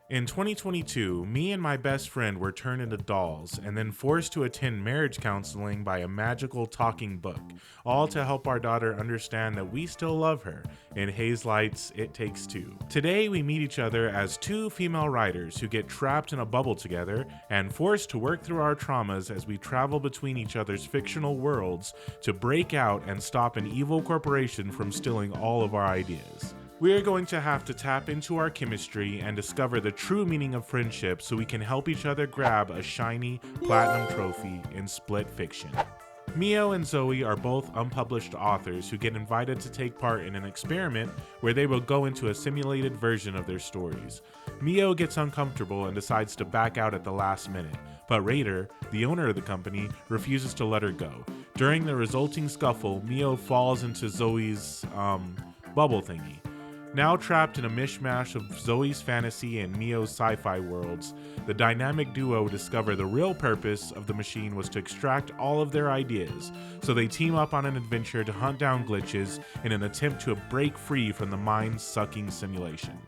In 2022, me and my best friend were turned into dolls and then forced to attend marriage counseling by a magical talking book, all to help our daughter understand that we still love her. In Haze Light's It Takes Two. Today, we meet each other as two female writers who get trapped in a bubble together and forced to work through our traumas as we travel between each other's fictional worlds to break out and stop an evil corporation from stealing all of our ideas. We are going to have to tap into our chemistry and discover the true meaning of friendship so we can help each other grab a shiny platinum trophy in split fiction. Mio and Zoe are both unpublished authors who get invited to take part in an experiment where they will go into a simulated version of their stories. Mio gets uncomfortable and decides to back out at the last minute, but Raider, the owner of the company, refuses to let her go. During the resulting scuffle, Mio falls into Zoe's, bubble thingy. Now trapped in a mishmash of Zoe's fantasy and Mio's sci-fi worlds, the dynamic duo discover the real purpose of the machine was to extract all of their ideas, so they team up on an adventure to hunt down glitches in an attempt to break free from the mind-sucking simulation.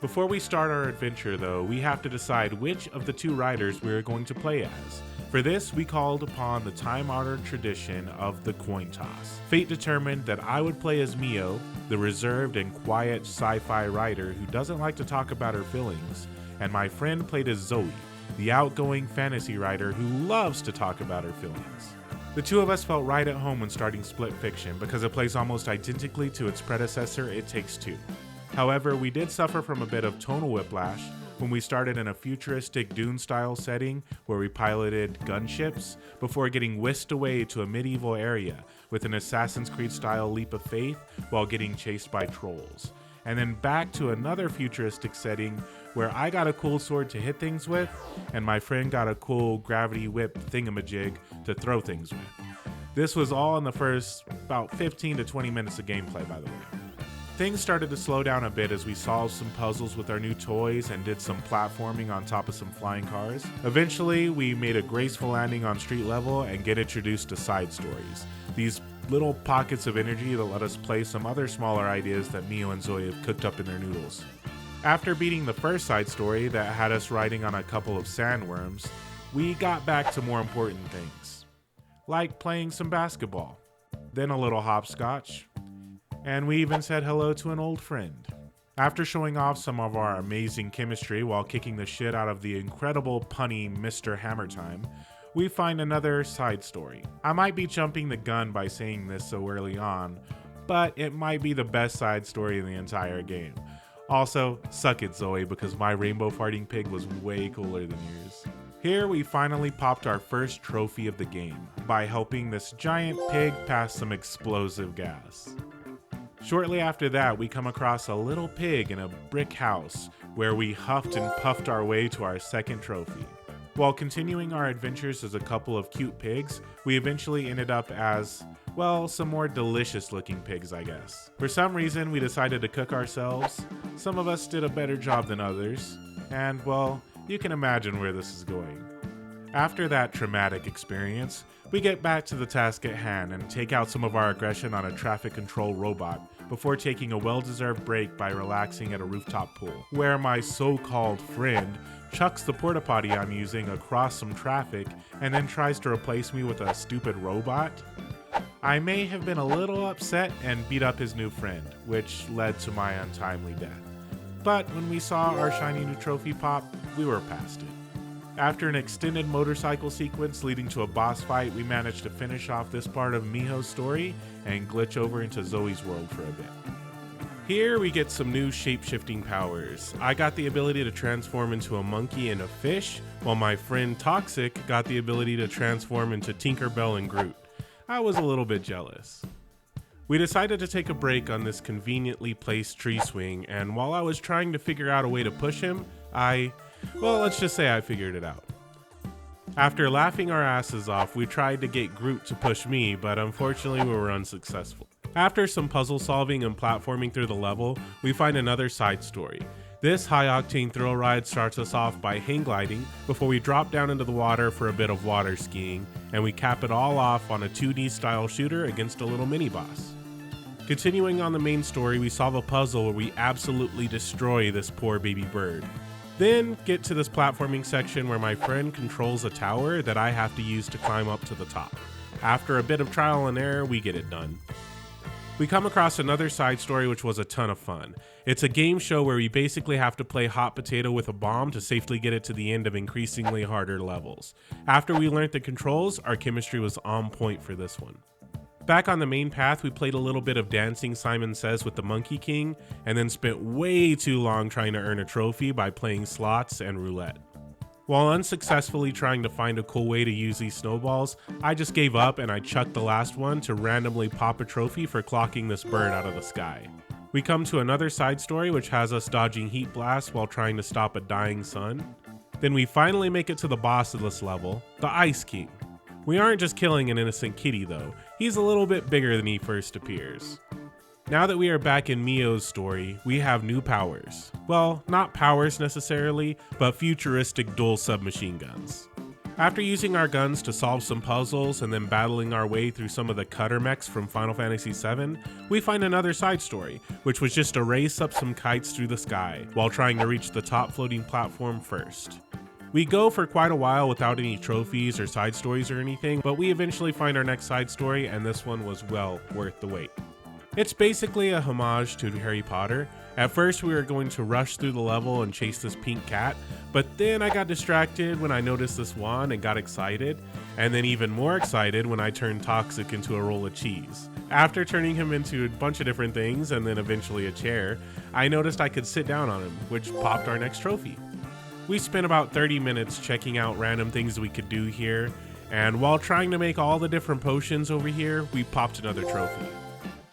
Before we start our adventure though, we have to decide which of the two writers we are going to play as. For this, we called upon the time-honored tradition of the coin toss. Fate determined that I would play as Mio, the reserved and quiet sci-fi writer who doesn't like to talk about her feelings, and my friend played as Zoe, the outgoing fantasy writer who loves to talk about her feelings. The two of us felt right at home when starting Split Fiction because it plays almost identically to its predecessor, It Takes Two. However, we did suffer from a bit of tonal whiplash when we started in a futuristic Dune-style setting where we piloted gunships before getting whisked away to a medieval area with an Assassin's Creed-style leap of faith while getting chased by trolls. And then back to another futuristic setting where I got a cool sword to hit things with and my friend got a cool gravity whip thingamajig to throw things with. This was all in the first about 15 to 20 minutes of gameplay, by the way. Things started to slow down a bit as we solved some puzzles with our new toys and did some platforming on top of some flying cars. Eventually, we made a graceful landing on street level and get introduced to side stories. These little pockets of energy that let us play some other smaller ideas that Mio and Zoe have cooked up in their noodles. After beating the first side story that had us riding on a couple of sandworms, we got back to more important things, like playing some basketball, then a little hopscotch, and we even said hello to an old friend. After showing off some of our amazing chemistry while kicking the shit out of the incredible punny Mr. Hammertime, we find another side story. I might be jumping the gun by saying this so early on, but it might be the best side story in the entire game. Also, suck it Zoe, because my rainbow farting pig was way cooler than yours. Here we finally popped our first trophy of the game by helping this giant pig pass some explosive gas. Shortly after that, we come across a little pig in a brick house where we huffed and puffed our way to our second trophy. While continuing our adventures as a couple of cute pigs, we eventually ended up as, well, some more delicious looking pigs, I guess. For some reason, we decided to cook ourselves. Some of us did a better job than others, and well, you can imagine where this is going. After that traumatic experience, we get back to the task at hand and take out some of our aggression on a traffic control robot before taking a well-deserved break by relaxing at a rooftop pool, where my so-called friend chucks the porta potty I'm using across some traffic and then tries to replace me with a stupid robot. I may have been a little upset and beat up his new friend, which led to my untimely death. But when we saw our shiny new trophy pop, we were past it. After an extended motorcycle sequence leading to a boss fight, we managed to finish off this part of Miho's story and glitch over into Zoe's world for a bit. Here we get some new shape-shifting powers. I got the ability to transform into a monkey and a fish, while my friend Toxic got the ability to transform into Tinkerbell and Groot. I was a little bit jealous. We decided to take a break on this conveniently placed tree swing, and while I was trying to figure out a way to push him, let's just say I figured it out. After laughing our asses off, we tried to get Groot to push me, but unfortunately we were unsuccessful. After some puzzle solving and platforming through the level, we find another side story. This high-octane thrill ride starts us off by hang gliding before we drop down into the water for a bit of water skiing, and we cap it all off on a 2D style shooter against a little mini-boss. Continuing on the main story, we solve a puzzle where we absolutely destroy this poor baby bird. Then get to this platforming section where my friend controls a tower that I have to use to climb up to the top. After a bit of trial and error, we get it done. We come across another side story which was a ton of fun. It's a game show where we basically have to play hot potato with a bomb to safely get it to the end of increasingly harder levels. After we learned the controls, our chemistry was on point for this one. Back on the main path, we played a little bit of Dancing Simon Says with the Monkey King, and then spent way too long trying to earn a trophy by playing slots and roulette. While unsuccessfully trying to find a cool way to use these snowballs, I just gave up and I chucked the last one to randomly pop a trophy for clocking this bird out of the sky. We come to another side story which has us dodging heat blasts while trying to stop a dying sun. Then we finally make it to the boss of this level, the Ice King. We aren't just killing an innocent kitty though, he's a little bit bigger than he first appears. Now that we are back in Mio's story, we have new powers. Well, not powers necessarily, but futuristic dual submachine guns. After using our guns to solve some puzzles and then battling our way through some of the cutter mechs from Final Fantasy VII, we find another side story, which was just to race up some kites through the sky while trying to reach the top floating platform first. We go for quite a while without any trophies or side stories or anything, but we eventually find our next side story and this one was well worth the wait. It's basically a homage to Harry Potter. At first we were going to rush through the level and chase this pink cat, but then I got distracted when I noticed this wand and got excited, and then even more excited when I turned Toxic into a roll of cheese. After turning him into a bunch of different things and then eventually a chair, I noticed I could sit down on him, which popped our next trophy. We spent about 30 minutes checking out random things we could do here, and while trying to make all the different potions over here, we popped another trophy.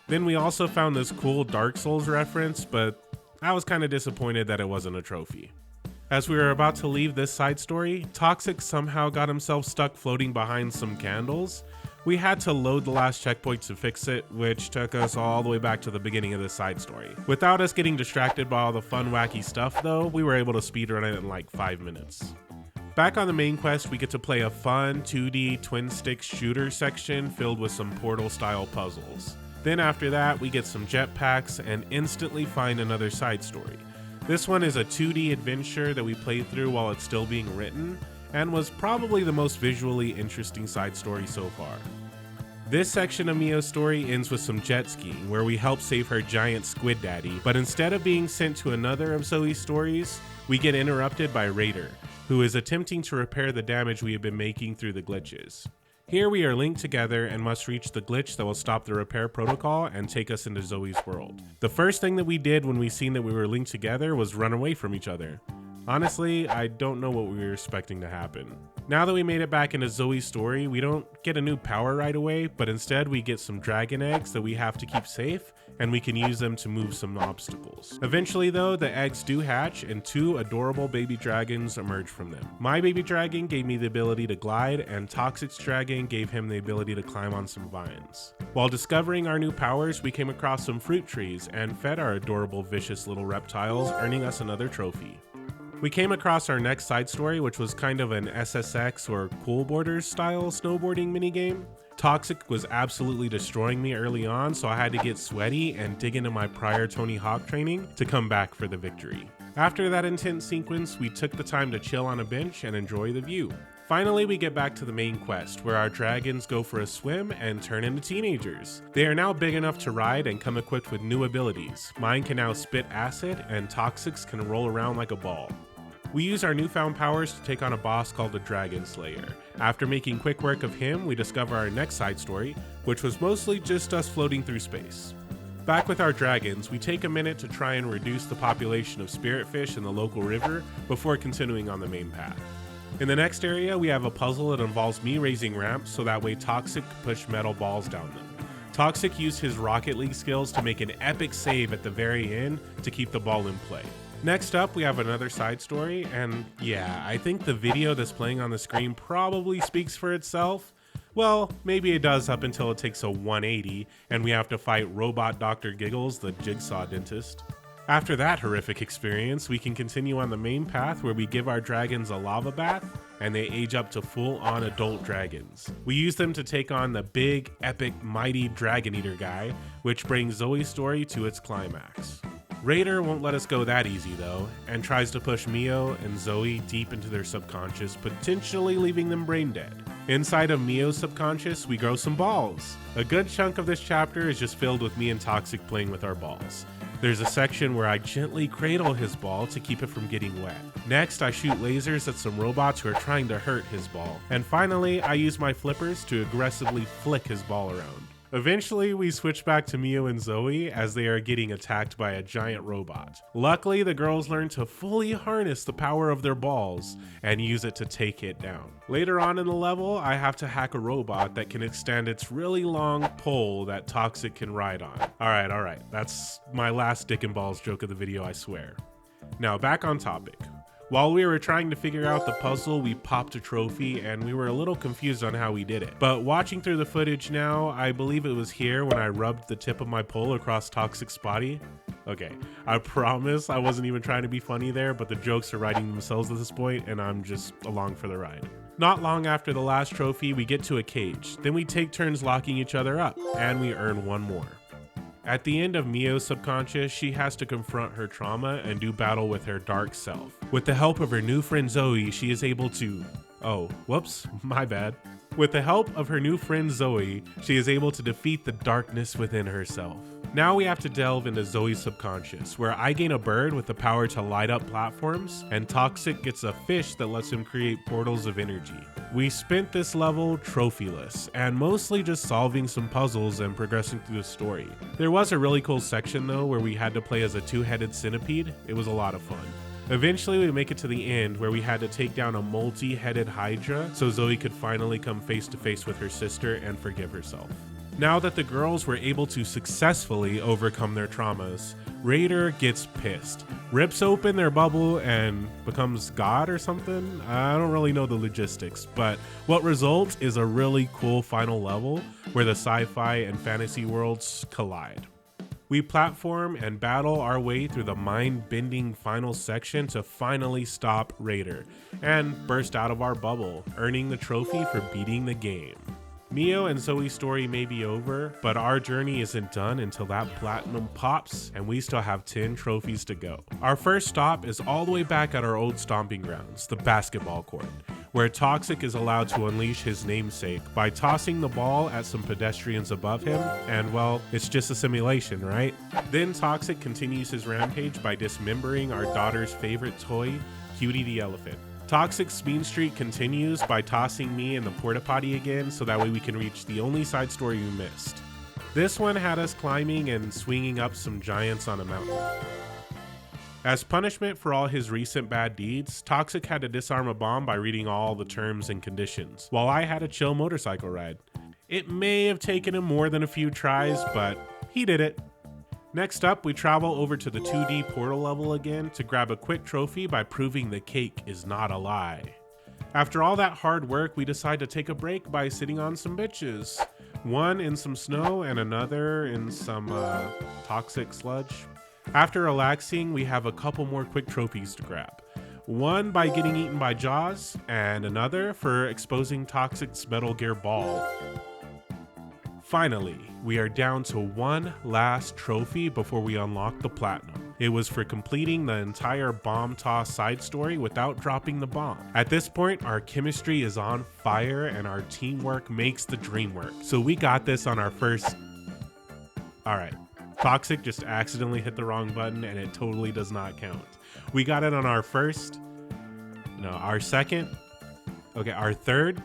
Then we also found this cool Dark Souls reference, but I was kind of disappointed that it wasn't a trophy. As we were about to leave this side story, Toxic somehow got himself stuck floating behind some candles. We had to load the last checkpoint to fix it, which took us all the way back to the beginning of this side story. Without us getting distracted by all the fun wacky stuff though, we were able to speedrun it in like 5 minutes. Back on the main quest, we get to play a fun 2D twin stick shooter section filled with some Portal style puzzles. Then after that, we get some jetpacks and instantly find another side story. This one is a 2D adventure that we played through while it's still being written, and was probably the most visually interesting side story so far. This section of Mio's story ends with some jet skiing, where we help save her giant squid daddy, but instead of being sent to another of Zoe's stories, we get interrupted by Raider, who is attempting to repair the damage we have been making through the glitches. Here we are linked together and must reach the glitch that will stop the repair protocol and take us into Zoe's world. The first thing that we did when we seen that we were linked together was run away from each other. Honestly, I don't know what we were expecting to happen. Now that we made it back into Zoe's story, we don't get a new power right away, but instead we get some dragon eggs that we have to keep safe, and we can use them to move some obstacles. Eventually though, the eggs do hatch and 2 adorable baby dragons emerge from them. My baby dragon gave me the ability to glide, and Toxic's dragon gave him the ability to climb on some vines. While discovering our new powers, we came across some fruit trees and fed our adorable vicious little reptiles, earning us another trophy. We came across our next side story, which was kind of an SSX or Cool Borders style snowboarding minigame. Toxic was absolutely destroying me early on, so I had to get sweaty and dig into my prior Tony Hawk training to come back for the victory. After that intense sequence, we took the time to chill on a bench and enjoy the view. Finally, we get back to the main quest, where our dragons go for a swim and turn into teenagers. They are now big enough to ride and come equipped with new abilities. Mine can now spit acid, and Toxic's can roll around like a ball. We use our newfound powers to take on a boss called the Dragon Slayer. After making quick work of him, we discover our next side story, which was mostly just us floating through space. Back with our dragons, we take a minute to try and reduce the population of spirit fish in the local river before continuing on the main path. In the next area, we have a puzzle that involves me raising ramps so that way Toxic can push metal balls down them. Toxic used his Rocket League skills to make an epic save at the very end to keep the ball in play. Next up, we have another side story, and yeah, I think the video that's playing on the screen probably speaks for itself. Well, maybe it does up until it takes a 180, and we have to fight Robot Dr. Giggles, the jigsaw dentist. After that horrific experience, we can continue on the main path where we give our dragons a lava bath, and they age up to full-on adult dragons. We use them to take on the big, epic, mighty Dragon Eater guy, which brings Zoe's story to its climax. Raider won't let us go that easy though, and tries to push Mio and Zoe deep into their subconscious, potentially leaving them brain dead. Inside of Mio's subconscious, we grow some balls. A good chunk of this chapter is just filled with me and Toxic playing with our balls. There's a section where I gently cradle his ball to keep it from getting wet. Next, I shoot lasers at some robots who are trying to hurt his ball. And finally, I use my flippers to aggressively flick his ball around. Eventually, we switch back to Mio and Zoe as they are getting attacked by a giant robot. Luckily, the girls learn to fully harness the power of their balls and use it to take it down. Later on in the level, I have to hack a robot that can extend its really long pole that Toxic can ride on. Alright, that's my last dick and balls joke of the video, I swear. Now, back on topic. While we were trying to figure out the puzzle, we popped a trophy and we were a little confused on how we did it. But watching through the footage now, I believe it was here when I rubbed the tip of my pole across Toxic's body. Okay, I promise I wasn't even trying to be funny there, but the jokes are writing themselves at this point and I'm just along for the ride. Not long after the last trophy, we get to a cage. Then we take turns locking each other up and we earn one more. At the end of Mio's subconscious, she has to confront her trauma and do battle with her dark self. With the help of her new friend Zoe, she is able to... Oh, whoops, my bad. With the help of her new friend Zoe, she is able to defeat the darkness within herself. Now we have to delve into Zoe's subconscious, where I gain a bird with the power to light up platforms, and Toxic gets a fish that lets him create portals of energy. We spent this level trophyless, and mostly just solving some puzzles and progressing through the story. There was a really cool section though, where we had to play as a two-headed centipede. It was a lot of fun. Eventually we make it to the end where we had to take down a multi-headed Hydra so Zoe could finally come face to face with her sister and forgive herself. Now that the girls were able to successfully overcome their traumas, Raider gets pissed, rips open their bubble and becomes God or something. I don't really know the logistics, but what results is a really cool final level where the sci-fi and fantasy worlds collide. We platform and battle our way through the mind-bending final section to finally stop Raider and burst out of our bubble, earning the trophy for beating the game. Mio and Zoe's story may be over, but our journey isn't done until that platinum pops and we still have 10 trophies to go. Our first stop is all the way back at our old stomping grounds, the basketball court, where Toxic is allowed to unleash his namesake by tossing the ball at some pedestrians above him, and well, it's just a simulation, right? Then Toxic continues his rampage by dismembering our daughter's favorite toy, Cutie the elephant. Toxic's mean streak continues by tossing me in the porta potty again so that way we can reach the only side story you missed. This one had us climbing and swinging up some giants on a mountain. As punishment for all his recent bad deeds, Toxic had to disarm a bomb by reading all the terms and conditions, while I had a chill motorcycle ride. It may have taken him more than a few tries, but he did it. Next up, we travel over to the 2D portal level again to grab a quick trophy by proving the cake is not a lie. After all that hard work, we decide to take a break by sitting on some bitches. One in some snow and another in some toxic sludge. After relaxing, we have a couple more quick trophies to grab. One by getting eaten by Jaws, and another for exposing Toxic's Metal Gear ball. Finally, we are down to one last trophy before we unlock the platinum. It was for completing the entire bomb toss side story without dropping the bomb. At this point, our chemistry is on fire and our teamwork makes the dream work. So we got this on our first... Alright, Toxic just accidentally hit the wrong button and it totally does not count. We got it on our first... No, our second... Okay, our third...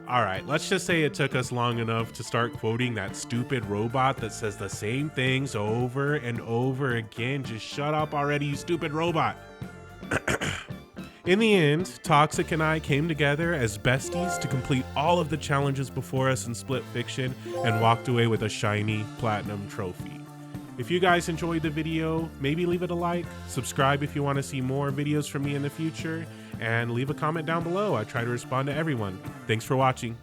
Alright, let's just say it took us long enough to start quoting that stupid robot that says the same things over and over again. Just shut up already, you stupid robot. In the end, Toxic and I came together as besties to complete all of the challenges before us in Split Fiction and walked away with a shiny platinum trophy. If you guys enjoyed the video, maybe leave it a like, subscribe if you want to see more videos from me in the future, and leave a comment down below. I try to respond to everyone. Thanks for watching.